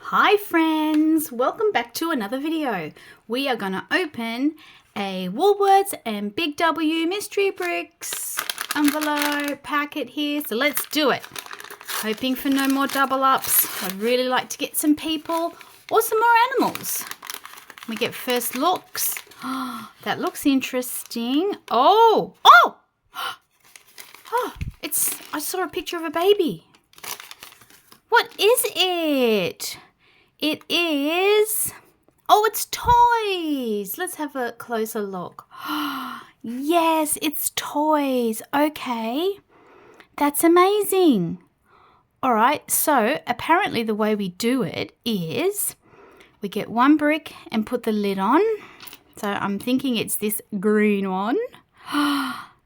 Hi friends, welcome back to another video. We are going to open a Woolworths and Big W mystery bricks envelope packet here, so let's do it. Hoping for no more double ups. I'd really like to get some people or some more animals. We get first looks. Oh, that looks interesting. Oh, I saw a picture of a baby. What is it? It is, it's toys. Let's have a closer look. Yes, it's toys. Okay, that's amazing. All right, so apparently the way we do it is we get one brick and put the lid on. So I'm thinking it's this green one.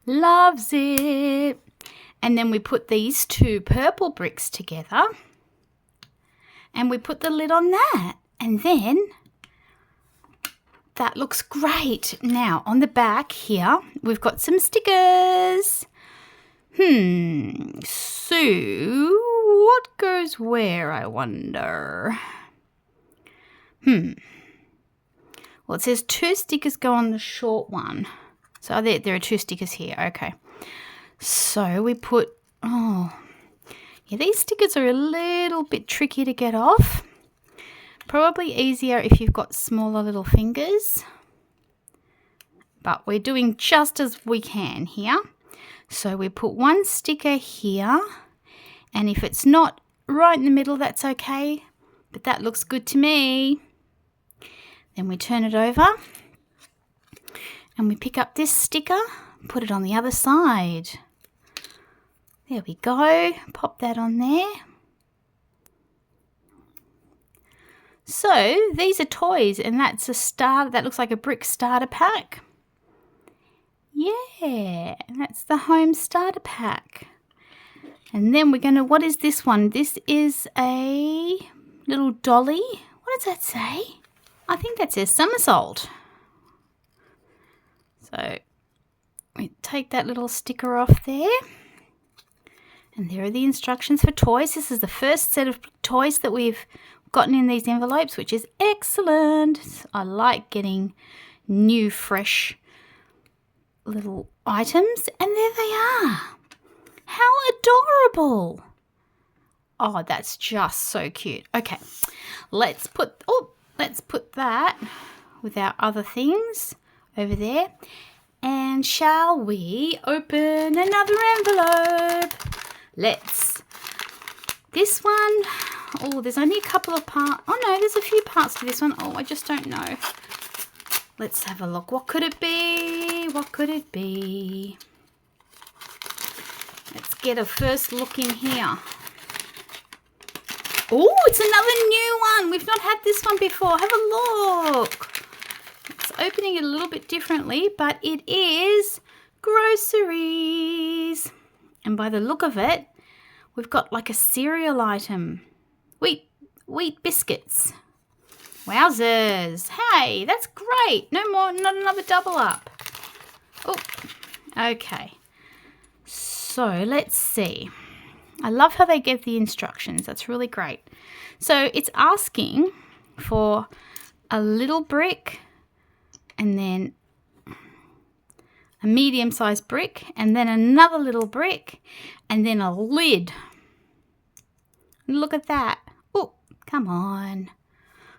Loves it. And then we put these two purple bricks together. And we put the lid on that. And then that looks great. Now, on the back here, we've got some stickers. So what goes where, I wonder? Well, it says 2 stickers go on the short one. So there are 2 stickers here. Okay. So we put, these stickers are a little bit tricky to get off. Probably easier if you've got smaller little fingers. But we're doing just as we can here. So we put one sticker here. And if it's not right in the middle, that's okay. But that looks good to me. Then we turn it over. And we pick up this sticker, put it on the other side. There we go. Pop that on there. So these are toys, and that's a start. That looks like a brick starter pack. Yeah, that's the home starter pack. And then we're going to, what is this one? This is a little dolly. What does that say? I think that says somersault. So we take that little sticker off there. And there are the instructions for toys. This is the first set of toys that we've gotten in these envelopes, which is excellent. I like getting new, fresh little items. And there they are. How adorable. Oh, that's just so cute. Okay, let's put that with our other things over there. And shall we open another envelope? This one, there's only a couple of parts. Oh no, there's a few parts to this one. I just don't know. Let's have a look. What could it be? What could it be? Let's get a first look in here. Oh, it's another new one. We've not had this one before. Have a look. It's opening it a little bit differently, but it is groceries. And by the look of it, we've got like a cereal item. Wheat biscuits. Wowzers. Hey, that's great. No more, not another double up. Oh, okay. So let's see. I love how they give the instructions. That's really great. So it's asking for a little brick and then a medium-sized brick and then another little brick and then a lid. Look at that. Oh, come on.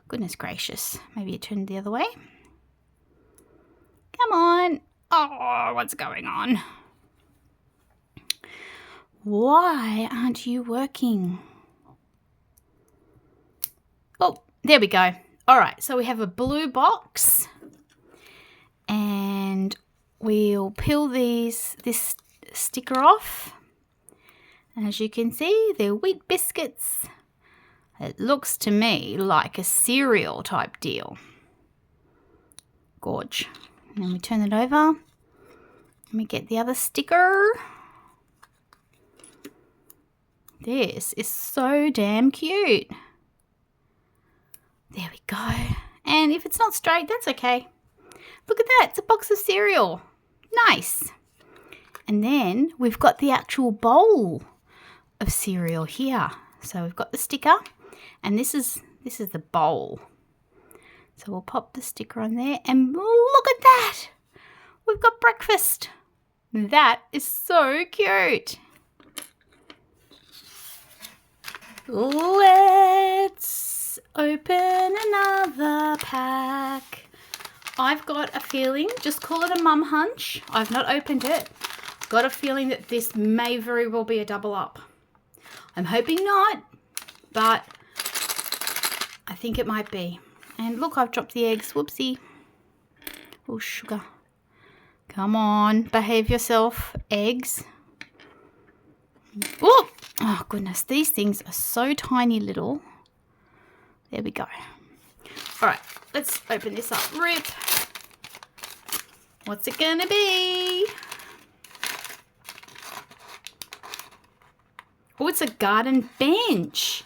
Goodness gracious. Maybe you turn it the other way. Come on. Oh, what's going on? Why aren't you working? Oh, there we go. All right, so we have a blue box and we'll peel this sticker off. And as you can see, they're wheat biscuits. It looks to me like a cereal type deal. Gorge. And then we turn it over and we get the other sticker. This is so damn cute. There we go. And if it's not straight, that's okay. Look at that. It's a box of cereal. Nice. And then we've got the actual bowl of cereal here. So we've got the sticker, and this is This is the bowl. So we'll pop the sticker on there and look at that. We've got breakfast. That is so cute. Let's open another pack. I've got a feeling, just call it a mum hunch. I've not opened it. Got a feeling that this may very well be a double up. I'm hoping not, but I think it might be. And look, I've dropped the eggs. Whoopsie. Oh, sugar. Come on, behave yourself, eggs. Oh, oh goodness, these things are so tiny little. There we go. All right, let's open this up. Rip. What's it gonna be? Oh, it's a garden bench.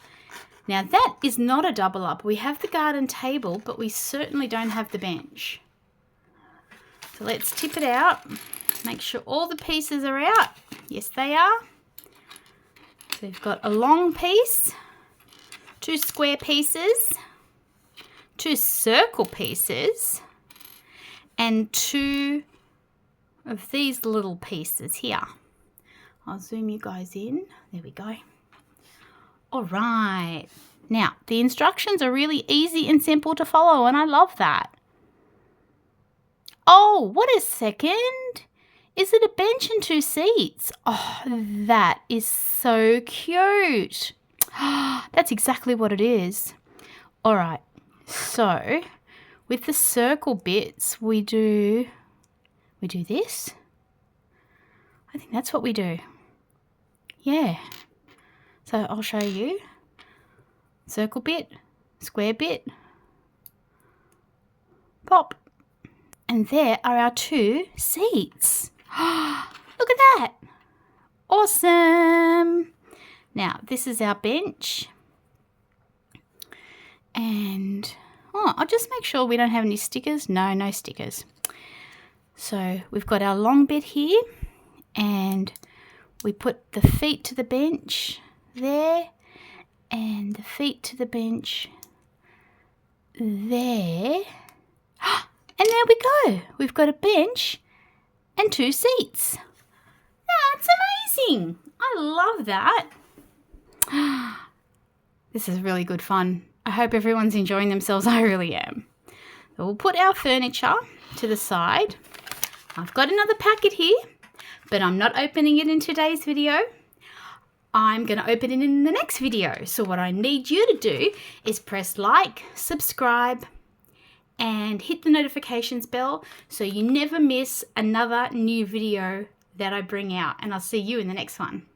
Now that is not a double up. We have the garden table, but we certainly don't have the bench. So let's tip it out. Make sure all the pieces are out. Yes, they are. So we've got a long piece, 2 square pieces, 2 circle pieces, and 2 of these little pieces here. I'll zoom you guys in. There we go. All right. Now, the instructions are really easy and simple to follow, and I love that. Oh, what a second. Is it a bench and 2 seats? Oh, that is so cute. That's exactly what it is. All right. So, with the circle bits, we do this. I think that's what we do. Yeah. So I'll show you. Circle bit, square bit, pop. And there are our 2 seats. Look at that. Awesome. Now, this is our bench. And, I'll just make sure we don't have any stickers. No, no stickers. So we've got our long bit here. And we put the feet to the bench there. And the feet to the bench there. And there we go. We've got a bench and 2 seats. That's amazing. I love that. This is really good fun. I hope everyone's enjoying themselves. I really am. So we'll put our furniture to the side. I've got another packet here, but I'm not opening it in today's video. I'm going to open it in the next video. So what I need you to do is press like, subscribe, and hit the notifications bell so you never miss another new video that I bring out. And I'll see you in the next one.